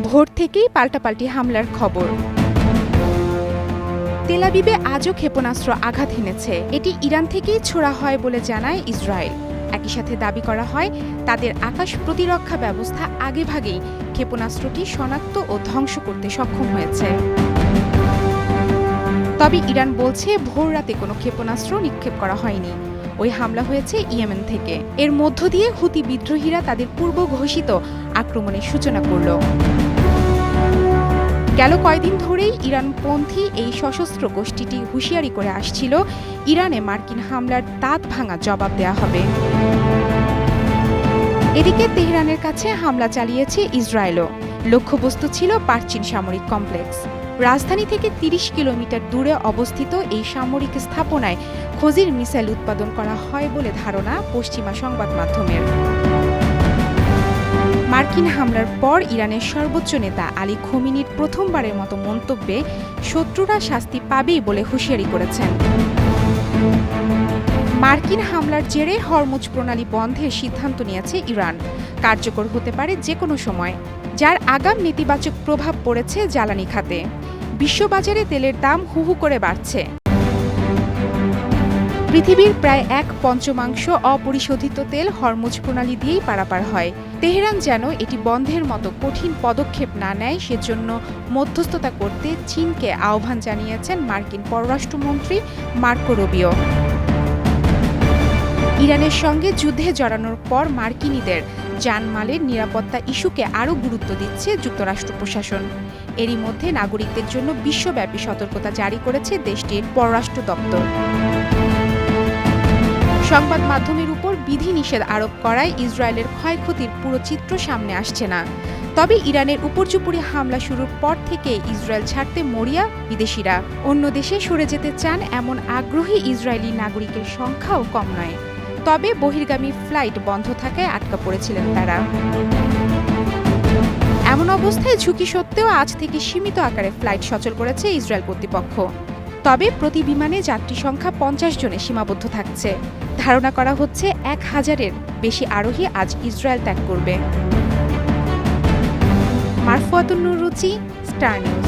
ভোর থেকেই পাল্টাপাল্টি হামলার খবর। তেল আবিবে আজও ক্ষেপণাস্ত্র আঘাত হেনেছে। এটি ইরান থেকেই ছোড়া হয় বলে জানায় ইসরায়েল। একই সাথে দাবি করা হয় তাদের আকাশ প্রতিরক্ষা ব্যবস্থা আগেভাগেই ক্ষেপণাস্ত্রটি শনাক্ত ও ধ্বংস করতে সক্ষম হয়েছে। তবে ইরান বলছে ভোর রাতে কোনো ক্ষেপণাস্ত্র নিক্ষেপ করা হয়নি। ওই হামলা হয়েছে ইয়েমেন থেকে। এর মধ্য দিয়ে হুতি বিদ্রোহীরা তাদের পূর্ব ঘোষিত আক্রমণের সূচনা করল। গেল কয়েকদিন ধরেই ইরানপন্থী এই সশস্ত্র গোষ্ঠীটি হুঁশিয়ারি করে আসছিল ইরানে মার্কিন হামলার দাঁত ভাঙা জবাব দেয়া হবে। এদিকে তেহরানের কাছে হামলা চালিয়েছে ইসরায়েলও। লক্ষ্যবস্তু ছিল পারচিন সামরিক কমপ্লেক্স। রাজধানী থেকে ৩০ কিলোমিটার দূরে অবস্থিত এই সামরিক স্থাপনায় খোঁজির মিসাইল উৎপাদন করা হয় বলে ধারণা পশ্চিমা সংবাদ মাধ্যমের। মার্কিন হামলার পর ইরানের সর্বোচ্চ নেতা আলী খোমেনির প্রথমবারের মতো মন্তব্যে শত্রুরা শাস্তি পাবেই বলে হুঁশিয়ারি করেছেন। মার্কিন হামলার জেরে হরমুজ প্রণালী বন্ধের সিদ্ধান্ত নিয়েছে ইরান। কার্যকর হতে পারে যে কোনো সময়, যার আগাম নেতিবাচক প্রভাব পড়েছে জ্বালানি খাতে। বিশ্ববাজারে তেলের দাম হু হু করে বাড়ছে। পৃথিবীর প্রায় ১/৫ অপরিশোধিত তেল হরমুজ প্রণালী দিয়েই পারাপার হয়। তেহরান যেন এটি বন্ধের মতো কঠিন পদক্ষেপ না নেয় সেজন্য মধ্যস্থতা করতে চীনকে আহ্বান জানিয়েছেন মার্কিন পররাষ্ট্রমন্ত্রী মার্কো রুবিও। ইরানের সঙ্গে যুদ্ধে জড়ানোর পর মার্কিনীদের জানমালের নিরাপত্তা ইস্যুকে আরও গুরুত্ব দিচ্ছে যুক্তরাষ্ট্র প্রশাসন। এরই মধ্যে নাগরিকদের জন্য বিশ্বব্যাপী সতর্কতা জারি করেছে দেশটির পররাষ্ট্র দপ্তর। সংবাদ মাধ্যমের উপর বিধিনিষেধ আরোপ করায় ইসরায়েলের ক্ষয়ক্ষতির পুরো চিত্র সামনে আসছে না। তবে ইরানের উপর্যুপরি হামলা শুরুর পর থেকে ইসরায়েল ছাড়তে মরিয়া বিদেশিরা। অন্য দেশে সরে যেতে চান এমন আগ্রহী ইসরায়েলি নাগরিকের সংখ্যাও কম নয়। তবে বহির্গামী ফ্লাইট বন্ধ থাকায় আটকা পড়েছিলেন তারা। এমন অবস্থায় ঝুঁকি সত্ত্বেও আজ থেকে সীমিত আকারে ফ্লাইট সচল করেছে ইসরায়েল কর্তৃপক্ষ। তবে প্রতি বিমানে যাত্রী সংখ্যা ৫০ জনে সীমাবদ্ধ থাকছে। ধারণা করা হচ্ছে ১,০০০-এর বেশি আরোহী আজ ইসরায়েল ত্যাগ করবে। মারফুয়াতুন নুর রুচি, স্টার নিউজ।